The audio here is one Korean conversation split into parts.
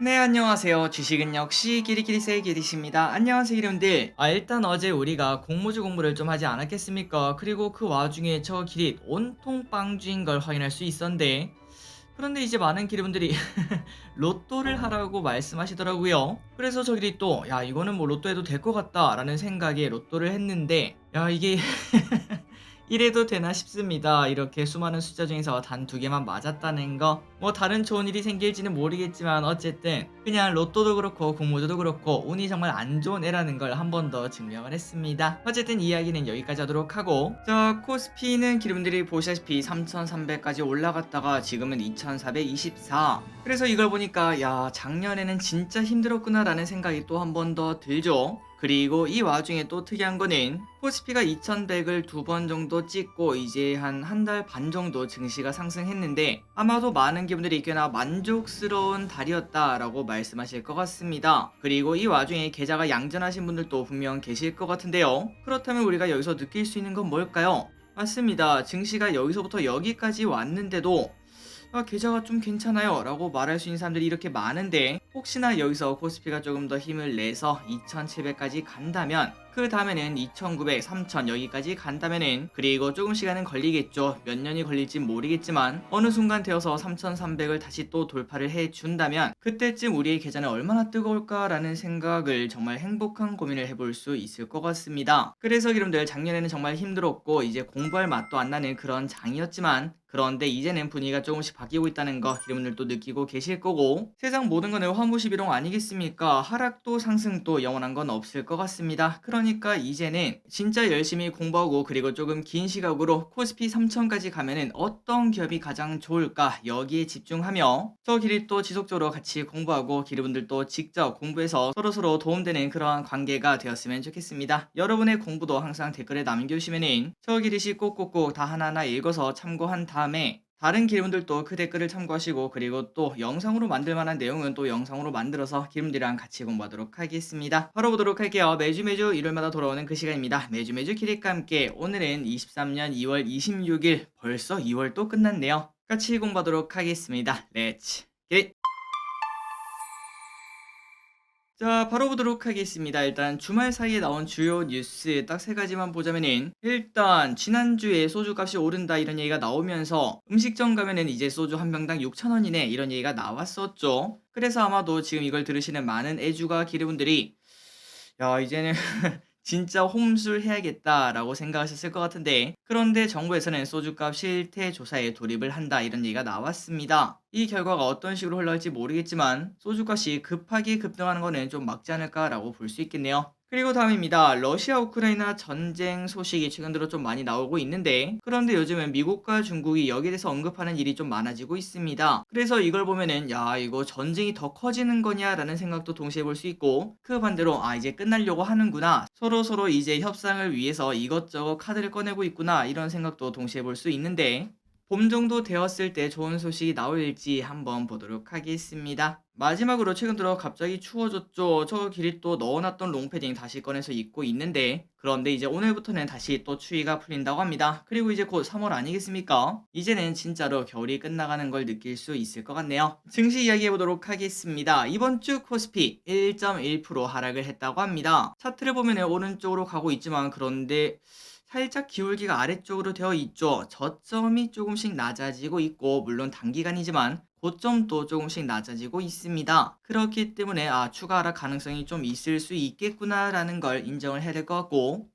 네, 안녕하세요. 주식은 역시 기리기리세의 기리십니다. 안녕하세요, 여러분들. 일단 어제 우리가 공모주 공부를 좀 하지 않았겠습니까? 그리고 그 와중에 저 길이 온통 빵주인 걸 확인할 수 있었는데, 그런데 이제 많은 기리분들이 로또를 하라고 말씀하시더라고요. 그래서 저 길이 또, 야, 이거는 뭐 로또 해도 될 것 같다라는 생각에 로또를 했는데, 야, 이게 이래도 되나 싶습니다. 이렇게 수많은 숫자 중에서 단 두 개만 맞았다는 거. 뭐 다른 좋은 일이 생길지는 모르겠지만 어쨌든 그냥 로또도 그렇고 공모주도 그렇고 운이 정말 안 좋은 애라는 걸 한 번 더 증명을 했습니다. 어쨌든 이야기는 여기까지 하도록 하고, 자, 코스피는 여러분들이 보시다시피 3300까지 올라갔다가 지금은 2424. 그래서 이걸 보니까 야, 작년에는 진짜 힘들었구나 라는 생각이 또 한 번 더 들죠. 그리고 이 와중에 또 특이한 거는 코스피가 2100을 두 번 정도 찍고 이제 한 달 반 정도 증시가 상승했는데, 아마도 많은 분들이 꽤나 만족스러운 달이었다라고 말씀하실 것 같습니다. 그리고 이 와중에 계좌가 양전하신 분들도 분명 계실 것 같은데요. 그렇다면 우리가 여기서 느낄 수 있는 건 뭘까요? 맞습니다. 증시가 여기서부터 여기까지 왔는데도 계좌가 좀 괜찮아요 라고 말할 수 있는 사람들이 이렇게 많은데, 혹시나 여기서 코스피가 조금 더 힘을 내서 2700까지 간다면, 그 다음에는 2900, 3000 여기까지 간다면은, 그리고 조금 시간은 걸리겠죠. 몇 년이 걸릴진 모르겠지만 어느 순간 되어서 3300을 다시 또 돌파를 해준다면, 그때쯤 우리의 계좌는 얼마나 뜨거울까라는 생각을 정말 행복한 고민을 해볼 수 있을 것 같습니다. 그래서 여러분들, 작년에는 정말 힘들었고 이제 공부할 맛도 안 나는 그런 장이었지만, 그런데 이제는 분위기가 조금씩 바뀌고 있다는 거 여러분들도 느끼고 계실 거고, 세상 모든 거는 화무시비롱 아니겠습니까? 하락도 상승도 영원한 건 없을 것 같습니다. 그러니까 이제는 진짜 열심히 공부하고, 그리고 조금 긴 시각으로 코스피 3000까지 가면은 어떤 기업이 가장 좋을까 여기에 집중하며, 저 길이 또 지속적으로 같이 공부하고 기르분들도 직접 공부해서 서로서로 도움되는 그러한 관계가 되었으면 좋겠습니다. 여러분의 공부도 항상 댓글에 남겨주시면은 저 길이시 꼭꼭꼭 다 하나하나 읽어서 참고한 다음에 다른 기름들도 그 댓글을 참고하시고, 그리고 또 영상으로 만들 만한 내용은 또 영상으로 만들어서 기름들이랑 같이 공부하도록 하겠습니다. 바로 보도록 할게요. 매주 일요일마다 돌아오는 그 시간입니다. 매주 기릿과 함께, 오늘은 23년 2월 26일, 벌써 2월 또 끝났네요. 같이 공부하도록 하겠습니다. 렛츠 기릿! 자, 바로 보도록 하겠습니다. 일단 주말 사이에 나온 주요 뉴스 딱 세 가지만 보자면은, 일단 지난주에 소주값이 오른다 이런 얘기가 나오면서 음식점 가면은 이제 소주 한 병당 6,000원이네 이런 얘기가 나왔었죠. 그래서 아마도 지금 이걸 들으시는 많은 애주가 기르분들이, 야, 이제는 진짜 홈술 해야겠다라고 생각하셨을 것 같은데, 그런데 정부에서는 소주값 실태 조사에 돌입을 한다 이런 얘기가 나왔습니다. 이 결과가 어떤 식으로 흘러갈지 모르겠지만 소주값이 급하게 급등하는 거는 좀 막지 않을까라고 볼 수 있겠네요. 그리고 다음입니다. 러시아 우크라이나 전쟁 소식이 최근 들어 좀 많이 나오고 있는데, 그런데 요즘은 미국과 중국이 여기에 대해서 언급하는 일이 좀 많아지고 있습니다. 그래서 이걸 보면은 야, 이거 전쟁이 더 커지는 거냐라는 생각도 동시에 볼 수 있고, 그 반대로 이제 끝나려고 하는구나, 서로 이제 협상을 위해서 이것저것 카드를 꺼내고 있구나 이런 생각도 동시에 볼 수 있는데, 봄 정도 되었을 때 좋은 소식이 나올지 한번 보도록 하겠습니다. 마지막으로 최근 들어 갑자기 추워졌죠. 저 길이 또 넣어놨던 롱패딩 다시 꺼내서 입고 있는데, 그런데 이제 오늘부터는 다시 또 추위가 풀린다고 합니다. 그리고 이제 곧 3월 아니겠습니까? 이제는 진짜로 겨울이 끝나가는 걸 느낄 수 있을 것 같네요. 증시 이야기해보도록 하겠습니다. 이번 주 코스피 1.1% 하락을 했다고 합니다. 차트를 보면 오른쪽으로 가고 있지만, 그런데 살짝 기울기가 아래쪽으로 되어 있죠. 저점이 조금씩 낮아지고 있고, 물론 단기간이지만 고점도 조금씩 낮아지고 있습니다. 그렇기 때문에 추가 하락 가능성이 좀 있을 수 있겠구나라는 걸 인정을 해야 될 것 같고,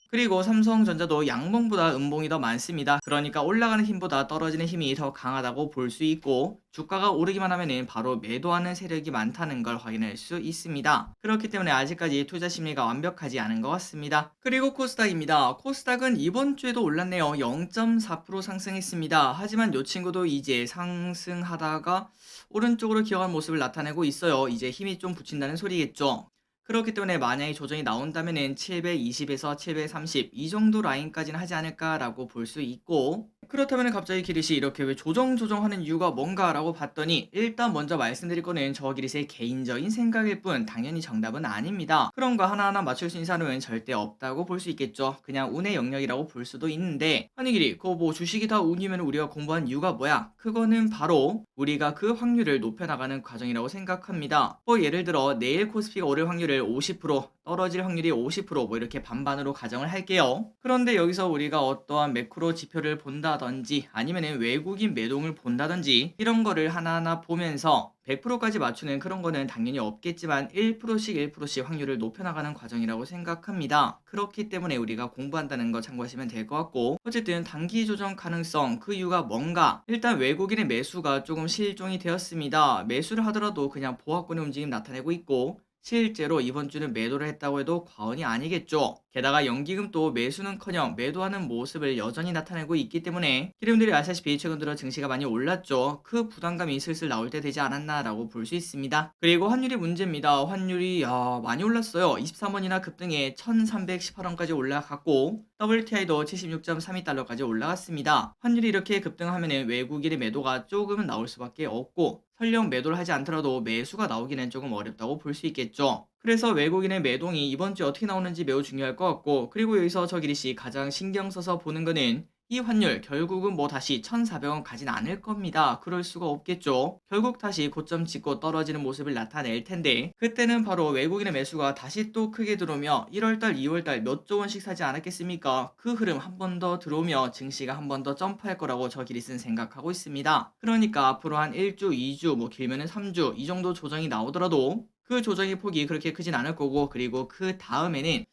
그리고 삼성전자도 양봉보다 음봉이 더 많습니다. 그러니까 올라가는 힘보다 떨어지는 힘이 더 강하다고 볼 수 있고, 주가가 오르기만 하면은 바로 매도하는 세력이 많다는 걸 확인할 수 있습니다. 그렇기 때문에 아직까지 투자 심리가 완벽하지 않은 것 같습니다. 그리고 코스닥입니다. 코스닥은 이번 주에도 올랐네요. 0.4% 상승했습니다. 하지만 이 친구도 이제 상승하다가 오른쪽으로 기어간 모습을 나타내고 있어요. 이제 힘이 좀 붙인다는 소리겠죠. 그렇기 때문에 만약에 조정이 나온다면은 720에서 730 이 정도 라인까지는 하지 않을까라고 볼 수 있고, 그렇다면 갑자기 기릿이 이렇게 왜 조정하는 이유가 뭔가라고 봤더니, 일단 먼저 말씀드릴 거는 저 기릿의 개인적인 생각일 뿐 당연히 정답은 아닙니다. 그런 거 하나하나 맞출 수 있는 사람은 절대 없다고 볼 수 있겠죠. 그냥 운의 영역이라고 볼 수도 있는데, 아니 기릿 그거 뭐 주식이 다 운이면 우리가 공부한 이유가 뭐야? 그거는 바로 우리가 그 확률을 높여나가는 과정이라고 생각합니다. 뭐 예를 들어 내일 코스피가 오를 확률을 50%, 떨어질 확률이 50%, 뭐 이렇게 반반으로 가정을 할게요. 그런데 여기서 우리가 어떠한 매크로 지표를 본다든지 아니면은 외국인 매동을 본다든지 이런 거를 하나하나 보면서 100%까지 맞추는 그런 거는 당연히 없겠지만 1%씩 1%씩 확률을 높여나가는 과정이라고 생각합니다. 그렇기 때문에 우리가 공부한다는 거 참고하시면 될 것 같고, 어쨌든 단기 조정 가능성 그 이유가 뭔가, 일단 외국인의 매수가 조금 실종이 되었습니다. 매수를 하더라도 그냥 보합권의 움직임 나타내고 있고, 실제로 이번 주는 매도를 했다고 해도 과언이 아니겠죠. 게다가 연기금도 매수는커녕 매도하는 모습을 여전히 나타내고 있기 때문에 기름들이 아시다시피 최근 들어 증시가 많이 올랐죠. 그 부담감이 슬슬 나올 때 되지 않았나라고 볼 수 있습니다. 그리고 환율이 문제입니다. 환율이 많이 올랐어요. 23원이나 급등해 1318원까지 올라갔고, WTI도 76.32달러까지 올라갔습니다. 환율이 이렇게 급등하면 외국인의 매도가 조금은 나올 수밖에 없고, 설령 매도를 하지 않더라도 매수가 나오기는 조금 어렵다고 볼 수 있겠죠. 그래서 외국인의 매동이 이번 주에 어떻게 나오는지 매우 중요할 것 같고, 그리고 여기서 저기리씨 가장 신경 써서 보는 거는 이 환율 결국은 뭐 다시 1,400원 가진 않을 겁니다. 그럴 수가 없겠죠. 결국 다시 고점 찍고 떨어지는 모습을 나타낼 텐데, 그때는 바로 외국인의 매수가 다시 또 크게 들어오며 1월달, 2월달 몇 조 원씩 사지 않았겠습니까? 그 흐름 한 번 더 들어오며 증시가 한 번 더 점프할 거라고 저 기릿은 생각하고 있습니다. 그러니까 앞으로 한 1주, 2주, 뭐 길면은 3주 이 정도 조정이 나오더라도 그 조정의 폭이 그렇게 크진 않을 거고, 그리고 그 다음에는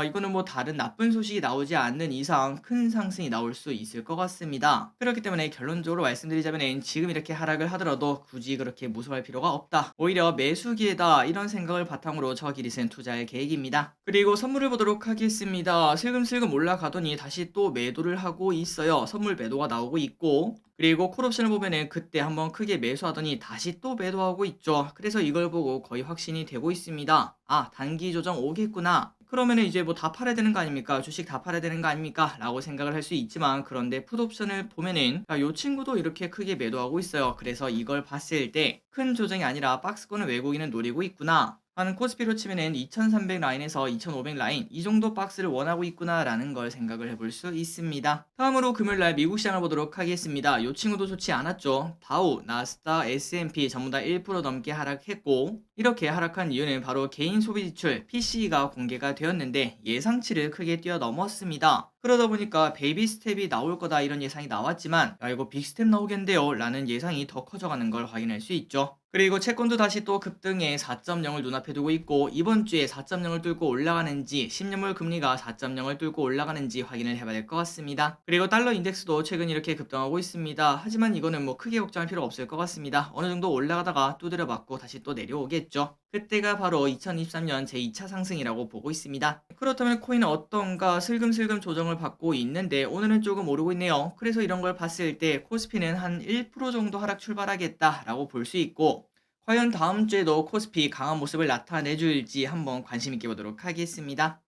이거는 뭐 다른 나쁜 소식이 나오지 않는 이상 큰 상승이 나올 수 있을 것 같습니다. 그렇기 때문에 결론적으로 말씀드리자면 지금 이렇게 하락을 하더라도 굳이 그렇게 무서워할 필요가 없다. 오히려 매수기회다, 이런 생각을 바탕으로 저 기릿은 투자할 계획입니다. 그리고 선물을 보도록 하겠습니다. 슬금슬금 올라가더니 다시 또 매도를 하고 있어요. 선물 매도가 나오고 있고, 그리고 콜옵션을 보면은 그때 한번 크게 매수하더니 다시 또 매도하고 있죠. 그래서 이걸 보고 거의 확신이 되고 있습니다. 아, 단기 조정 오겠구나. 그러면은 이제 뭐 다 팔아야 되는 거 아닙니까? 주식 다 팔아야 되는 거 아닙니까? 라고 생각을 할 수 있지만, 그런데 풋옵션을 보면은 요 친구도 이렇게 크게 매도하고 있어요. 그래서 이걸 봤을 때 큰 조정이 아니라 박스권을 외국인은 노리고 있구나 하는, 코스피로 치면은 2300 라인에서 2500 라인 이 정도 박스를 원하고 있구나라는 걸 생각을 해볼 수 있습니다. 다음으로 금요일날 미국 시장을 보도록 하겠습니다. 요 친구도 좋지 않았죠. 다우, 나스닥, S&P 전부 다 1% 넘게 하락했고, 이렇게 하락한 이유는 바로 개인 소비 지출 PCE가 공개가 되었는데 예상치를 크게 뛰어넘었습니다. 그러다 보니까 베이비 스텝이 나올 거다 이런 예상이 나왔지만, 야 이거 빅스텝 나오겠는데요 라는 예상이 더 커져가는 걸 확인할 수 있죠. 그리고 채권도 다시 또 급등해 4.0을 눈앞에 두고 있고, 이번 주에 4.0을 뚫고 올라가는지 10년물 금리가 4.0을 뚫고 올라가는지 확인을 해봐야 될 것 같습니다. 그리고 달러 인덱스도 최근 이렇게 급등하고 있습니다. 하지만 이거는 뭐 크게 걱정할 필요 없을 것 같습니다. 어느 정도 올라가다가 두드려 맞고 다시 또 내려오겠죠. 그때가 바로 2023년 제2차 상승이라고 보고 있습니다. 그렇다면 코인은 어떤가 슬금슬금 조정을 받고 있는데 오늘은 조금 오르고 있네요. 그래서 이런 걸 봤을 때 코스피는 한 1% 정도 하락 출발하겠다라고 볼 수 있고, 과연 다음 주에도 코스피 강한 모습을 나타내줄지 한번 관심 있게 보도록 하겠습니다.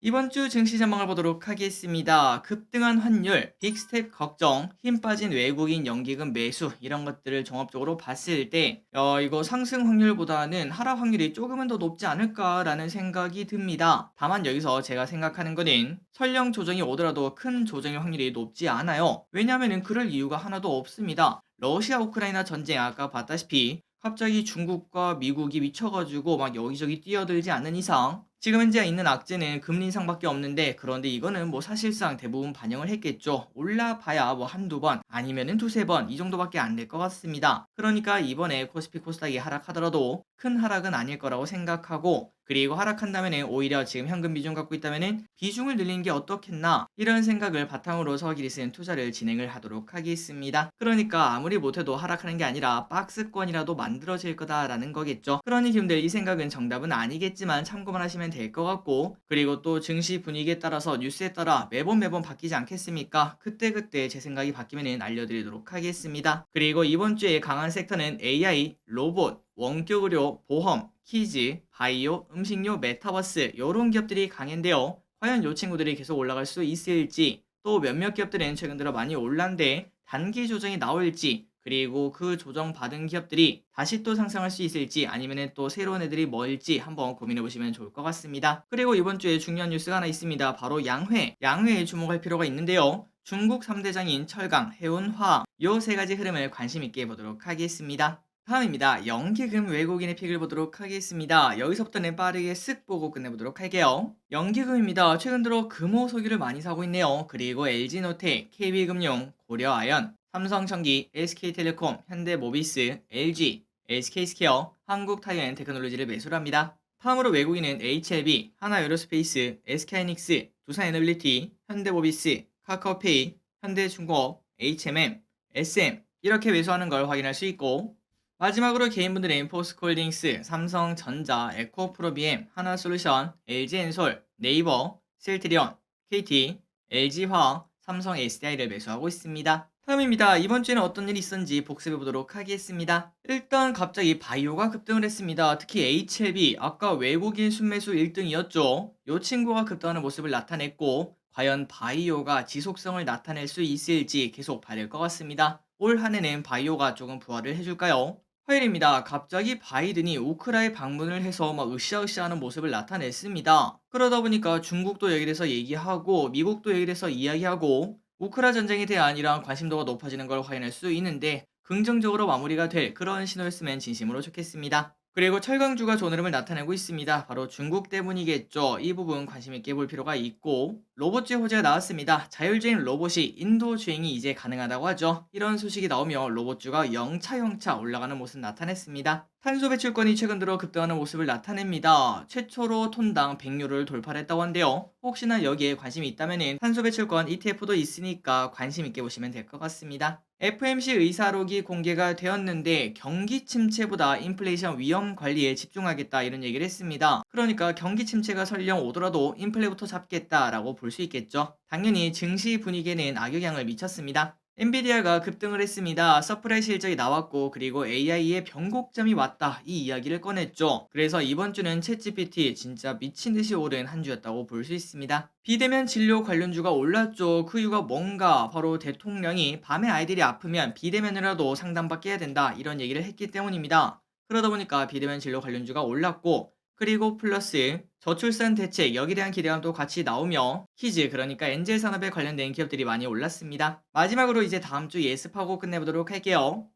이번 주 증시 전망을 보도록 하겠습니다. 급등한 환율, 빅스텝 걱정, 힘 빠진 외국인 연기금 매수, 이런 것들을 종합적으로 봤을 때 이거 상승 확률보다는 하락 확률이 조금은 더 높지 않을까라는 생각이 듭니다. 다만 여기서 제가 생각하는 거는 설령 조정이 오더라도 큰 조정의 확률이 높지 않아요. 왜냐하면 그럴 이유가 하나도 없습니다. 러시아 우크라이나 전쟁 아까 봤다시피 갑자기 중국과 미국이 미쳐가지고 막 여기저기 뛰어들지 않는 이상 지금 현재 있는 악재는 금리 인상밖에 없는데, 그런데 이거는 뭐 사실상 대부분 반영을 했겠죠. 올라봐야 뭐 한두 번 아니면은 두세 번 이 정도밖에 안 될 것 같습니다. 그러니까 이번에 코스피 코스닥이 하락하더라도 큰 하락은 아닐 거라고 생각하고, 그리고 하락한다면은 오히려 지금 현금 비중 갖고 있다면은 비중을 늘리는 게 어떻겠나, 이런 생각을 바탕으로 서기리스는 투자를 진행을 하도록 하겠습니다. 그러니까 아무리 못해도 하락하는 게 아니라 박스권이라도 만들어질 거다라는 거겠죠. 그러니 김들 이 생각은 정답은 아니겠지만 참고만 하시면 될 것 같고, 그리고 또 증시 분위기에 따라서 뉴스에 따라 매번 바뀌지 않겠습니까? 그때그때 제 생각이 바뀌면 알려드리도록 하겠습니다. 그리고 이번 주에 강한 섹터는 AI, 로봇, 원격 의료, 보험, 키즈, 바이오, 음식료, 메타버스 요런 기업들이 강했는데요. 과연 요 친구들이 계속 올라갈 수 있을지, 또 몇몇 기업들은 최근 들어 많이 올랐는데 단기 조정이 나올지, 그리고 그 조정 받은 기업들이 다시 또 상승할 수 있을지, 아니면은 또 새로운 애들이 뭘지 한번 고민해 보시면 좋을 것 같습니다. 그리고 이번 주에 중요한 뉴스가 하나 있습니다. 바로 양회에 주목할 필요가 있는데요. 중국 3대장인 철강, 해운, 화학 요 세 가지 흐름을 관심 있게 보도록 하겠습니다. 다음입니다. 연기금 외국인의 픽을 보도록 하겠습니다. 여기서부터는 빠르게 쓱 보고 끝내보도록 할게요. 연기금입니다. 최근 들어 금호 석유를 많이 사고 있네요. 그리고 LG노텍, KB금융, 고려아연, 삼성전기, SK텔레콤, 현대모비스, LG, SK스퀘어, 한국타이어앤테크놀로지를 매수를 합니다. 다음으로 외국인은 HLB, 하나에어로스페이스, SK하이닉스, 두산에너빌리티, 현대모비스, 카카오페이, 현대중공업, HMM, SM 이렇게 매수하는 걸 확인할 수 있고, 마지막으로 개인분들은 포스코홀딩스, 삼성전자, 에코프로비엠, 하나솔루션, LG엔솔, 네이버, 셀트리온, KT, LG화학, 삼성 SDI를 매수하고 있습니다. 다음입니다. 이번 주에는 어떤 일이 있었는지 복습해 보도록 하겠습니다. 일단 갑자기 바이오가 급등을 했습니다. 특히 HLB, 아까 외국인 순매수 1등이었죠. 이 친구가 급등하는 모습을 나타냈고, 과연 바이오가 지속성을 나타낼 수 있을지 계속 봐야 될 것 같습니다. 올 한해는 바이오가 조금 부활을 해줄까요? 화요일입니다. 갑자기 바이든이 우크라이나에 방문을 해서 막 으쌰으쌰하는 모습을 나타냈습니다. 그러다 보니까 중국도 여기에 대해서 얘기하고 미국도 여기에 대해서 이야기하고 우크라 전쟁에 대한 이러한 관심도가 높아지는 걸 확인할 수 있는데, 긍정적으로 마무리가 될 그런 신호였으면 진심으로 좋겠습니다. 그리고 철강주가 좋은 흐름을 나타내고 있습니다. 바로 중국 때문이겠죠. 이 부분 관심 있게 볼 필요가 있고, 로봇주의 호재가 나왔습니다. 자율주행 로봇이 인도 주행이 이제 가능하다고 하죠. 이런 소식이 나오며 로봇주가 영차 올라가는 모습 나타냈습니다. 탄소 배출권이 최근 들어 급등하는 모습을 나타냅니다. 최초로 톤당 100유로를 돌파를 했다고 한데요. 혹시나 여기에 관심이 있다면 탄소 배출권 ETF도 있으니까 관심 있게 보시면 될 것 같습니다. FMC 의사록이 공개가 되었는데 경기 침체보다 인플레이션 위험 관리에 집중하겠다 이런 얘기를 했습니다. 그러니까 경기 침체가 설령 오더라도 인플레부터 잡겠다라고 볼 수 있겠죠. 당연히 증시 분위기에는 악영향을 미쳤습니다. 엔비디아가 급등을 했습니다. 서프라이 실적이 나왔고, 그리고 AI의 변곡점이 왔다 이 이야기를 꺼냈죠. 그래서 이번 주는 챗GPT 진짜 미친듯이 오른 한 주였다고 볼 수 있습니다. 비대면 진료 관련주가 올랐죠. 그 이유가 뭔가, 바로 대통령이 밤에 아이들이 아프면 비대면이라도 상담받게 해야 된다 이런 얘기를 했기 때문입니다. 그러다 보니까 비대면 진료 관련주가 올랐고, 그리고 플러스 저출산 대책 여기에 대한 기대감도 같이 나오며 키즈, 그러니까 엔젤 산업에 관련된 기업들이 많이 올랐습니다. 마지막으로 이제 다음 주 예습하고 끝내보도록 할게요.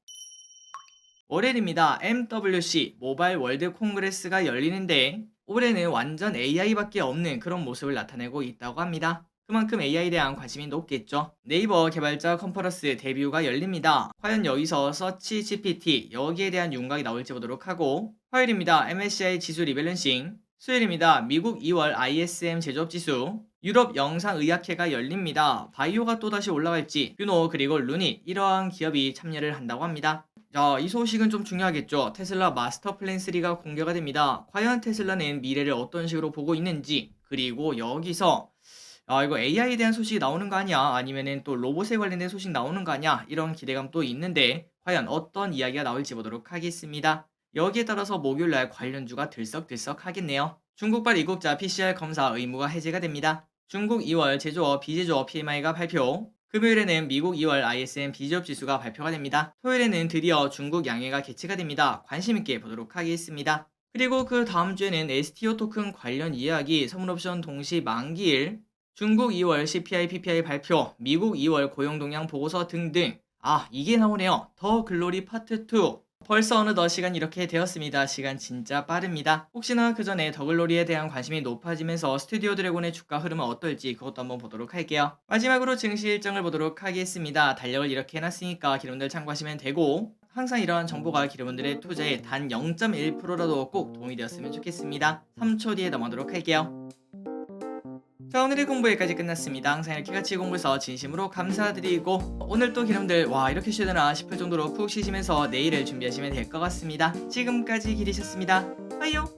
월요일입니다. MWC 모바일 월드 콩그레스가 열리는데 올해는 완전 AI밖에 없는 그런 모습을 나타내고 있다고 합니다. 그만큼 AI에 대한 관심이 높겠죠. 네이버 개발자 컨퍼런스 데뷔가 열립니다. 과연 여기서 서치 GPT 여기에 대한 윤곽이 나올지 보도록 하고, 화요일입니다. MSCI 지수 리밸런싱, 수요일입니다. 미국 2월 ISM 제조업 지수, 유럽 영상의학회가 열립니다. 바이오가 또다시 올라갈지, 뷰노 그리고 루닛 이러한 기업이 참여를 한다고 합니다. 자, 이 소식은 좀 중요하겠죠. 테슬라 마스터 플랜 3가 공개가 됩니다. 과연 테슬라는 미래를 어떤 식으로 보고 있는지, 그리고 여기서 이거 AI에 대한 소식이 나오는 거 아니야? 아니면은 또 로봇에 관련된 소식 나오는 거 아니야? 이런 기대감도 있는데 과연 어떤 이야기가 나올지 보도록 하겠습니다. 여기에 따라서 목요일날 관련주가 들썩들썩 하겠네요. 중국발 이국자 PCR 검사 의무가 해제가 됩니다. 중국 2월 제조업, 비제조업 PMI가 발표, 금요일에는 미국 2월 ISM 비제조업 지수가 발표가 됩니다. 토요일에는 드디어 중국 양해가 개최가 됩니다. 관심있게 보도록 하겠습니다. 그리고 그 다음 주에는 STO 토큰 관련 이야기, 선물옵션 동시 만기일, 중국 2월 CPI, PPI 발표, 미국 2월 고용동향 보고서 등등. 이게 나오네요. 더 글로리 파트 2. 벌써 어느덧 시간이 이렇게 되었습니다. 시간 진짜 빠릅니다. 혹시나 그 전에 더 글로리에 대한 관심이 높아지면서 스튜디오 드래곤의 주가 흐름은 어떨지 그것도 한번 보도록 할게요. 마지막으로 증시 일정을 보도록 하겠습니다. 달력을 이렇게 해놨으니까 기름들 참고하시면 되고, 항상 이러한 정보가 기름분들의 투자에 단 0.1%라도 꼭 도움이 되었으면 좋겠습니다. 3초 뒤에 넘어가도록 할게요. 자, 오늘의 공부 여기까지 끝났습니다. 항상 이렇게 같이 공부해서 진심으로 감사드리고, 오늘 또 기름들 이렇게 쉬야 되나 싶을 정도로 푹 쉬시면서 내일을 준비하시면 될 것 같습니다. 지금까지 기리셨습니다. 빠이요.